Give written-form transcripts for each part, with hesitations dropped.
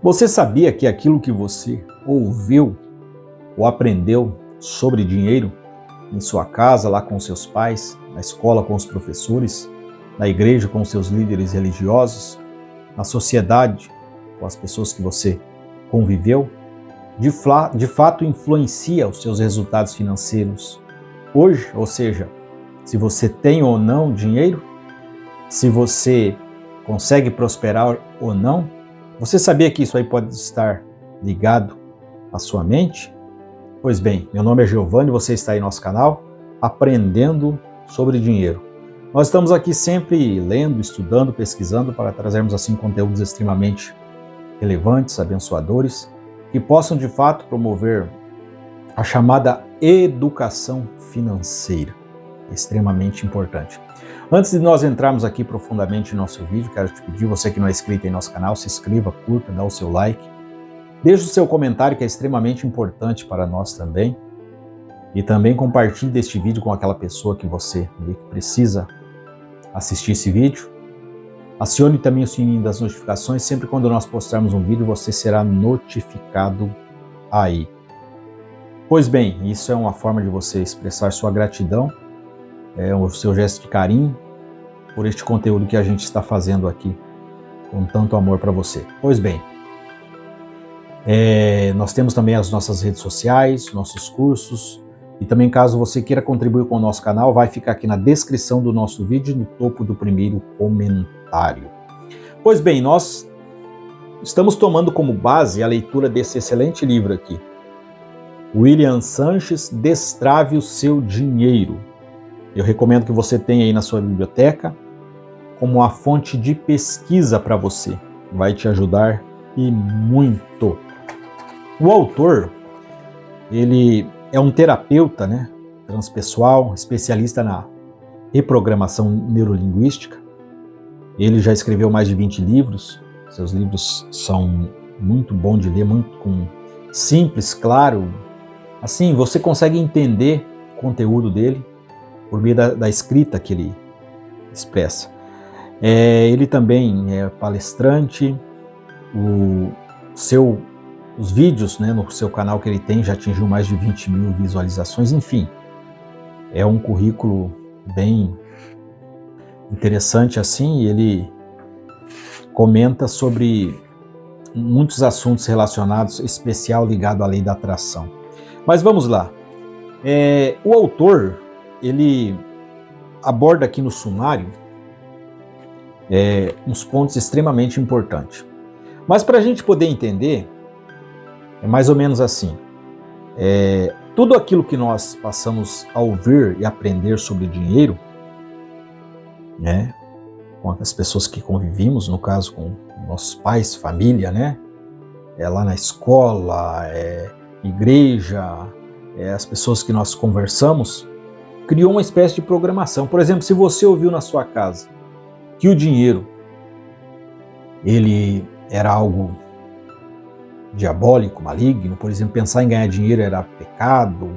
Você sabia que aquilo que você ouviu ou aprendeu sobre dinheiro em sua casa, lá com seus pais, na escola com os professores, na igreja com os seus líderes religiosos, na sociedade com as pessoas que você conviveu, de fato influencia os seus resultados financeiros hoje? Ou seja, se você tem ou não dinheiro, se você consegue prosperar ou não? Você sabia que isso aí pode estar ligado à sua mente? Pois bem, meu nome é Giovanni e você está aí no nosso canal Aprendendo sobre Dinheiro. Nós estamos aqui sempre lendo, estudando, pesquisando para trazermos assim conteúdos extremamente relevantes, abençoadores, que possam de fato promover a chamada educação financeira, extremamente importante. Antes de nós entrarmos aqui profundamente no nosso vídeo, quero te pedir, você que não é inscrito em nosso canal, se inscreva, curta, dá o seu like, deixe o seu comentário que é extremamente importante para nós também, e também compartilhe este vídeo com aquela pessoa que você vê que precisa assistir esse vídeo. Acione também o sininho das notificações, sempre quando nós postarmos um vídeo você será notificado aí. Pois bem, isso é uma forma de você expressar sua gratidão, o seu gesto de carinho por este conteúdo que a gente está fazendo aqui com tanto amor para você. Pois bem, nós temos também as nossas redes sociais, nossos cursos, e também caso você queira contribuir com o nosso canal, vai ficar aqui na descrição do nosso vídeo, no topo do primeiro comentário. Pois bem, nós estamos tomando como base a leitura desse excelente livro aqui, William Sanches, Destrave o Seu Dinheiro. Eu recomendo que você tenha aí na sua biblioteca como uma fonte de pesquisa para você. Vai te ajudar e muito. O autor, ele é um terapeuta, transpessoal, especialista na reprogramação neurolinguística. Ele já escreveu mais de 20 livros. Seus livros são muito bons de ler, muito simples, claro. Assim, você consegue entender o conteúdo dele por meio da escrita que ele expressa. Ele também é palestrante, os vídeos no seu canal que ele tem já atingiu mais de 20 mil visualizações, enfim, é um currículo bem interessante assim, e ele comenta sobre muitos assuntos relacionados, especial ligado à lei da atração. Mas vamos lá, o autor, ele aborda aqui no sumário uns pontos extremamente importantes. Mas para a gente poder entender, é mais ou menos assim. Tudo aquilo que nós passamos a ouvir e aprender sobre dinheiro, com as pessoas que convivimos, no caso com nossos pais, família, lá na escola, igreja, as pessoas que nós conversamos, criou uma espécie de programação. Por exemplo, se você ouviu na sua casa que o dinheiro ele era algo diabólico, maligno, por exemplo, pensar em ganhar dinheiro era pecado,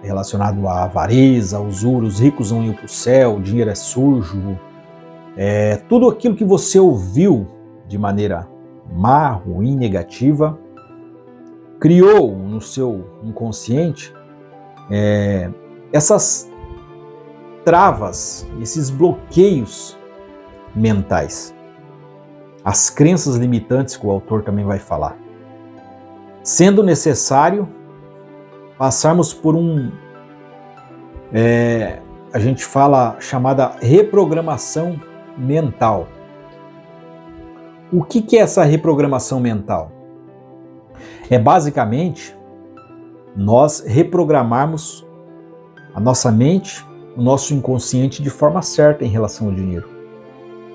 relacionado à avareza, à usura, os ricos não iam para o céu, o dinheiro é sujo, tudo aquilo que você ouviu de maneira má, ruim, negativa, criou no seu inconsciente essas travas, esses bloqueios mentais, as crenças limitantes que o autor também vai falar. Sendo necessário passarmos por a gente fala chamada reprogramação mental. O que é essa reprogramação mental? É basicamente nós reprogramarmos a nossa mente, o nosso inconsciente de forma certa em relação ao dinheiro.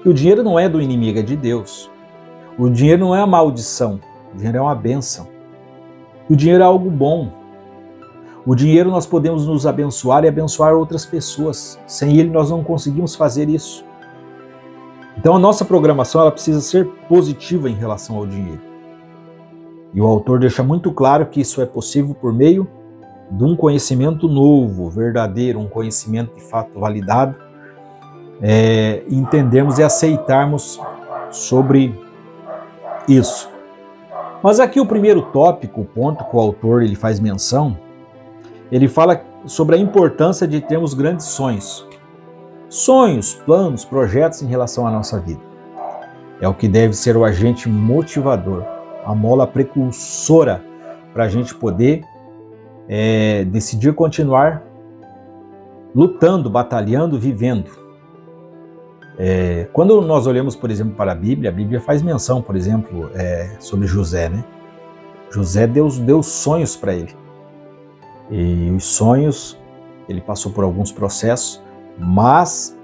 E o dinheiro não é do inimigo, é de Deus. O dinheiro não é uma maldição, o dinheiro é uma bênção. O dinheiro é algo bom. O dinheiro nós podemos nos abençoar e abençoar outras pessoas. Sem ele nós não conseguimos fazer isso. Então a nossa programação ela precisa ser positiva em relação ao dinheiro. E o autor deixa muito claro que isso é possível por meio de um conhecimento novo, verdadeiro, um conhecimento de fato validado, entendermos e aceitarmos sobre isso. Mas aqui o primeiro tópico, o ponto que o autor ele faz menção, ele fala sobre a importância de termos grandes sonhos. Sonhos, planos, projetos em relação à nossa vida. É o que deve ser o agente motivador, a mola precursora para a gente poder decidir continuar lutando, batalhando, vivendo. Quando nós olhamos, por exemplo, para a Bíblia faz menção, por exemplo, sobre José, né? José, Deus deu sonhos para ele. E os sonhos, ele passou por alguns processos, mas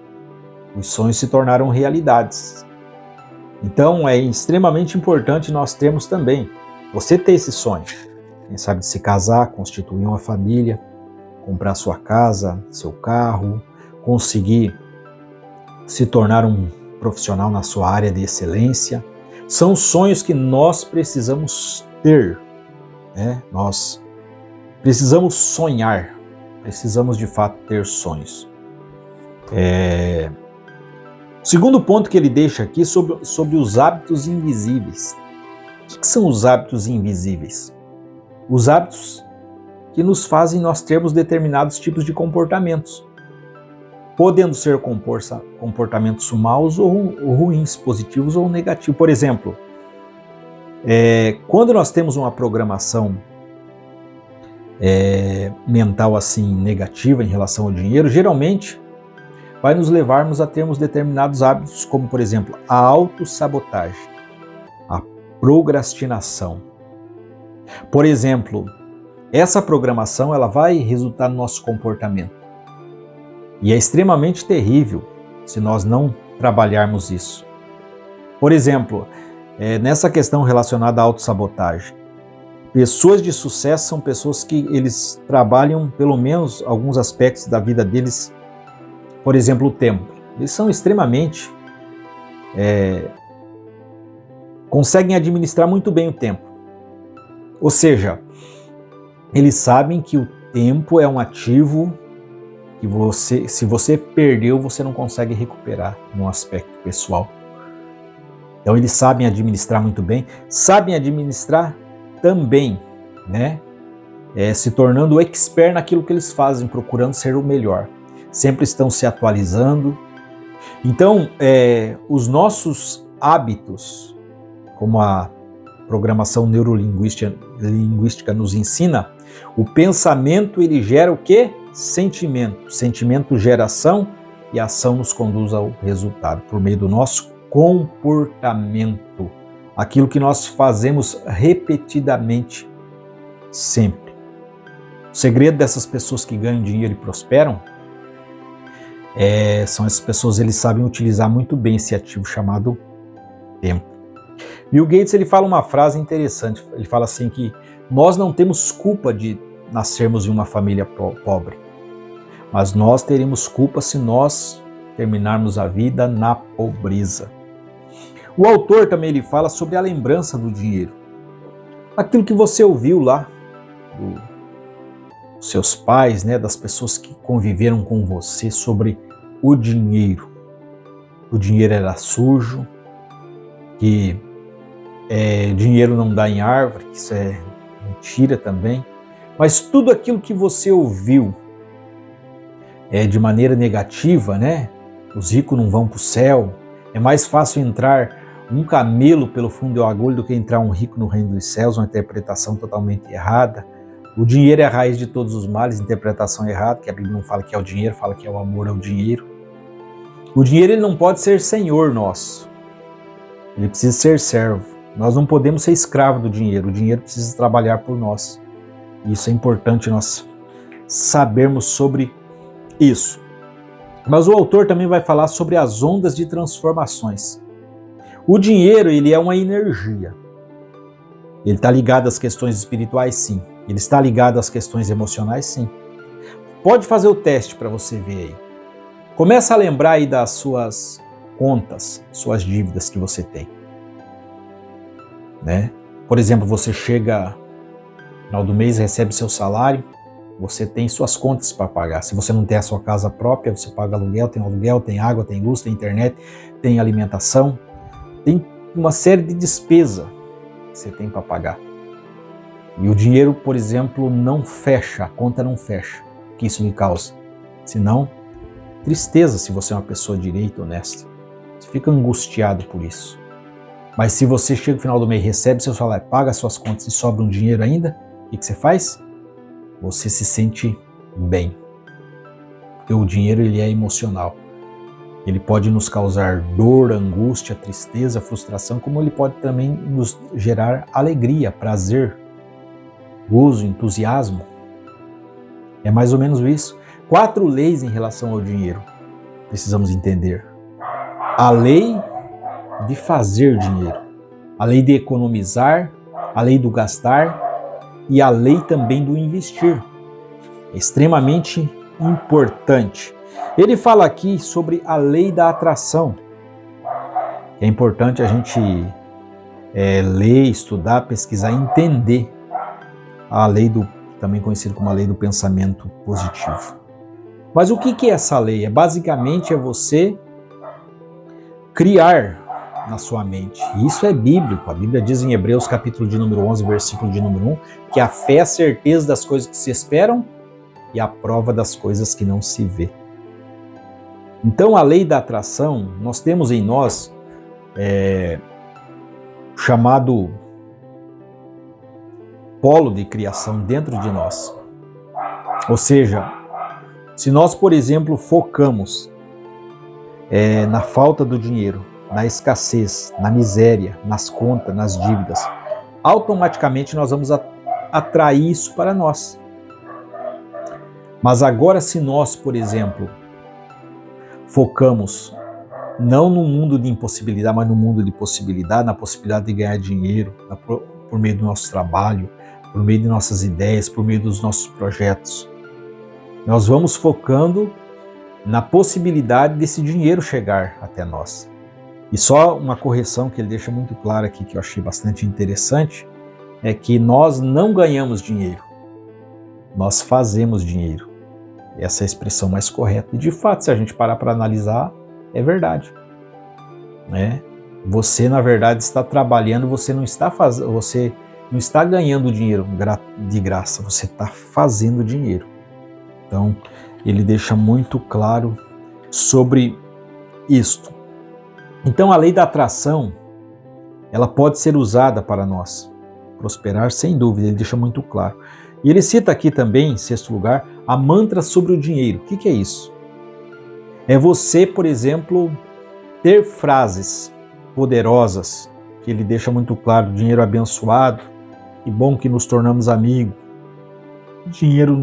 os sonhos se tornaram realidades. Então é extremamente importante nós termos também, você ter esse sonho, quem sabe de se casar, constituir uma família, comprar sua casa, seu carro, conseguir se tornar um profissional na sua área de excelência. São sonhos que nós precisamos ter, né? Nós precisamos sonhar, precisamos de fato ter sonhos. O segundo ponto que ele deixa aqui sobre os hábitos invisíveis. O que são os hábitos invisíveis? Os hábitos que nos fazem nós termos determinados tipos de comportamentos, podendo ser comportamentos maus ou ruins, positivos ou negativos. Por exemplo, quando nós temos uma programação mental assim negativa em relação ao dinheiro, geralmente vai nos levarmos a termos determinados hábitos, como por exemplo, a autossabotagem, a procrastinação. Por exemplo, essa programação ela vai resultar no nosso comportamento. E é extremamente terrível se nós não trabalharmos isso. Por exemplo, nessa questão relacionada à autossabotagem, pessoas de sucesso são pessoas que eles trabalham pelo menos alguns aspectos da vida deles. Por exemplo, o tempo. Eles são extremamente... conseguem administrar muito bem o tempo. Ou seja, eles sabem que o tempo é um ativo que se você perdeu, você não consegue recuperar no aspecto pessoal. Então eles sabem administrar muito bem, sabem administrar também, né? Se tornando expert naquilo que eles fazem, procurando ser o melhor. Sempre estão se atualizando. Então, os nossos hábitos, como a programação neurolinguística nos ensina, o pensamento ele gera o quê? Sentimento. Sentimento gera ação e a ação nos conduz ao resultado por meio do nosso comportamento. Aquilo que nós fazemos repetidamente, sempre. O segredo dessas pessoas que ganham dinheiro e prosperam são essas pessoas, eles sabem utilizar muito bem esse ativo chamado tempo. Bill Gates ele fala uma frase interessante, ele fala assim que nós não temos culpa de nascermos em uma família pobre, mas nós teremos culpa se nós terminarmos a vida na pobreza. O autor também ele fala sobre a lembrança do dinheiro. Aquilo que você ouviu lá dos seus pais, né, das pessoas que conviveram com você sobre o dinheiro. O dinheiro era sujo, que dinheiro não dá em árvore, que isso é mentira também. Mas tudo aquilo que você ouviu de maneira negativa, né? Os ricos não vão para o céu, é mais fácil entrar um camelo pelo fundo do agulho do que entrar um rico no reino dos céus, uma interpretação totalmente errada. O dinheiro é a raiz de todos os males, interpretação errada, que a Bíblia não fala que é o dinheiro, fala que é o amor ao dinheiro. O dinheiro ele não pode ser senhor nosso, ele precisa ser servo. Nós não podemos ser escravo do dinheiro, o dinheiro precisa trabalhar por nós. Isso é importante nós sabermos sobre isso. Mas o autor também vai falar sobre as ondas de transformações. O dinheiro ele é uma energia. Ele está ligado às questões espirituais, sim. Ele está ligado às questões emocionais, sim. Pode fazer o teste para você ver aí. Começa a lembrar aí das suas contas, suas dívidas que você tem. Né? Por exemplo, você chega no final do mês, recebe seu salário, você tem suas contas para pagar. Se você não tem a sua casa própria, você paga aluguel, tem água, tem luz, tem internet, tem alimentação, tem uma série de despesas. que você tem para pagar. E o dinheiro, por exemplo, não fecha, a conta não fecha. O que isso me causa? Senão, tristeza se você é uma pessoa direita, honesta. Você fica angustiado por isso. Mas se você chega no final do mês, recebe seu salário, paga suas contas e sobra um dinheiro ainda, o que você faz? Você se sente bem. Porque o dinheiro ele é emocional. Ele pode nos causar dor, angústia, tristeza, frustração, como ele pode também nos gerar alegria, prazer, gozo, entusiasmo. É mais ou menos isso. 4 leis em relação ao dinheiro precisamos entender. A lei de fazer dinheiro, a lei de economizar, a lei do gastar e a lei também do investir. É extremamente importante. Ele fala aqui sobre a lei da atração. É importante a gente ler, estudar, pesquisar, entender a lei também conhecido como a lei do pensamento positivo. Mas o que é essa lei? Basicamente você criar na sua mente. E isso é bíblico. A Bíblia diz em Hebreus capítulo de número 11, versículo de número 1, que a fé é a certeza das coisas que se esperam e a prova das coisas que não se vê. Então a lei da atração, nós temos em nós chamado polo de criação dentro de nós. Ou seja, se nós, por exemplo, focamos na falta do dinheiro, na escassez, na miséria, nas contas, nas dívidas, automaticamente nós vamos atrair isso para nós. Mas agora, se nós, por exemplo, focamos não no mundo de impossibilidade, mas no mundo de possibilidade, na possibilidade de ganhar dinheiro, por meio do nosso trabalho, por meio de nossas ideias, por meio dos nossos projetos, nós vamos focando na possibilidade desse dinheiro chegar até nós. E só uma correção que ele deixa muito clara aqui, que eu achei bastante interessante, é que nós não ganhamos dinheiro, nós fazemos dinheiro. Essa é a expressão mais correta. E de fato, se a gente parar para analisar, é verdade. Você, na verdade, está trabalhando, você não está ganhando dinheiro de graça, você está fazendo dinheiro. Então, ele deixa muito claro sobre isto. Então, a lei da atração, ela pode ser usada para nós prosperar, sem dúvida, ele deixa muito claro. E ele cita aqui também, em 6º lugar, a mantra sobre o dinheiro. O que é isso? É você, por exemplo, ter frases poderosas, que ele deixa muito claro: dinheiro abençoado, que bom que nos tornamos amigos, dinheiro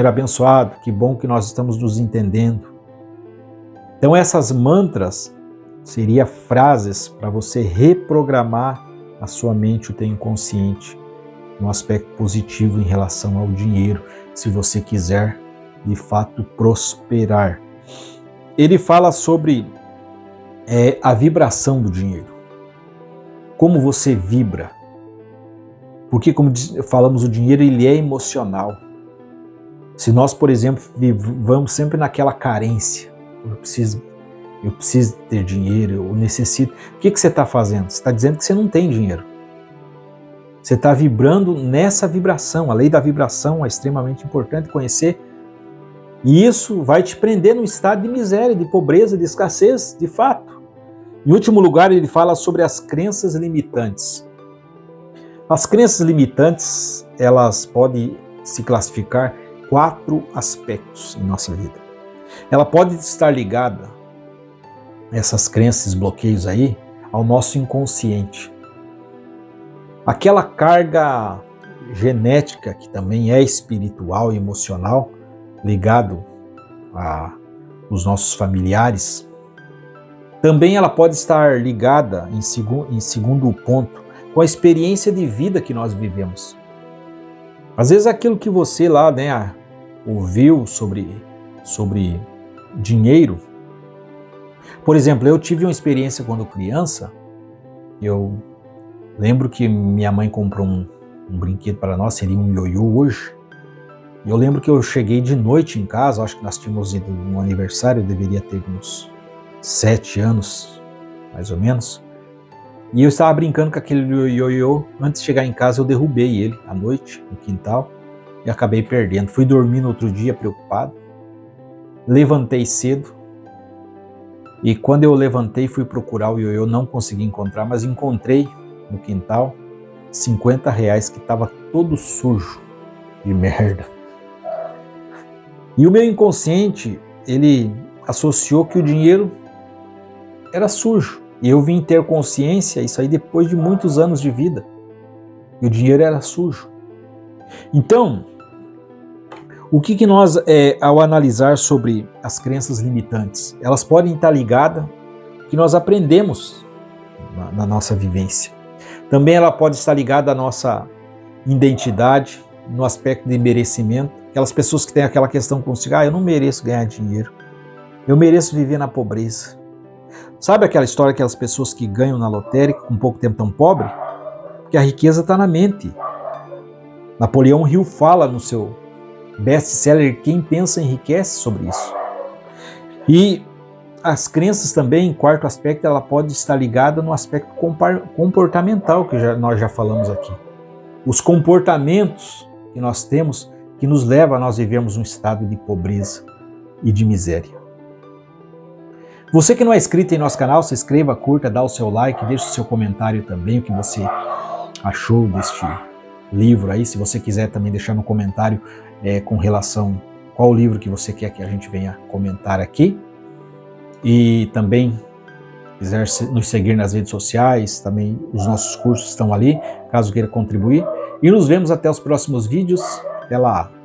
abençoado, que bom que nós estamos nos entendendo. Então essas mantras seriam frases para você reprogramar a sua mente, o teu inconsciente, no aspecto positivo em relação ao dinheiro, se você quiser de fato prosperar. Ele fala sobre a vibração do dinheiro. Como você vibra. Porque, como falamos, o dinheiro ele é emocional. Se nós, por exemplo, vivamos sempre naquela carência, eu preciso ter dinheiro, eu necessito. O que você está fazendo? Você está dizendo que você não tem dinheiro. Você está vibrando nessa vibração. A lei da vibração é extremamente importante conhecer. E isso vai te prender num estado de miséria, de pobreza, de escassez, de fato. Em último lugar, ele fala sobre as crenças limitantes. As crenças limitantes, elas podem se classificar 4 aspectos em nossa vida. Ela pode estar ligada, essas crenças, bloqueios aí, ao nosso inconsciente. Aquela carga genética que também é espiritual e emocional, ligado aos nossos familiares, também ela pode estar ligada, em segundo ponto, com a experiência de vida que nós vivemos. Às vezes aquilo que você lá, ouviu sobre dinheiro. Por exemplo, eu tive uma experiência quando criança. Eu lembro que minha mãe comprou um brinquedo para nós, seria um ioiô hoje. E eu lembro que eu cheguei de noite em casa, acho que nós tínhamos ido no aniversário, eu deveria ter uns 7 anos, mais ou menos. E eu estava brincando com aquele ioiô. Antes de chegar em casa, eu derrubei ele à noite no quintal e acabei perdendo. Fui dormir no outro dia preocupado. Levantei cedo. E quando eu levantei, fui procurar o ioiô, não consegui encontrar, mas encontrei no quintal R$ 50 que estava todo sujo de merda. E o meu inconsciente, ele associou que o dinheiro era sujo. E eu vim ter consciência, isso aí depois de muitos anos de vida, e o dinheiro era sujo. Então, o que nós, ao analisar sobre as crenças limitantes, elas podem estar ligadas ao que nós aprendemos na nossa vivência. Também ela pode estar ligada à nossa identidade, no aspecto de merecimento. Aquelas pessoas que têm aquela questão consigo, eu não mereço ganhar dinheiro, eu mereço viver na pobreza. Sabe aquela história, aquelas pessoas que ganham na lotérica com pouco tempo tão pobre? Porque a riqueza está na mente. Napoleão Hill fala no seu best-seller Quem Pensa Enriquece sobre isso. E as crenças também, em quarto aspecto, ela pode estar ligada no aspecto comportamental, que nós já falamos aqui. Os comportamentos que nós temos que nos levam a nós vivermos um estado de pobreza e de miséria. Você que não é inscrito em nosso canal, se inscreva, curta, dá o seu like, deixe o seu comentário também, o que você achou deste livro aí. Se você quiser também deixar no comentário com relação a qual livro que você quer que a gente venha comentar aqui. E também, quiser nos seguir nas redes sociais, também os nossos cursos estão ali, caso queira contribuir. E nos vemos até os próximos vídeos. Até lá!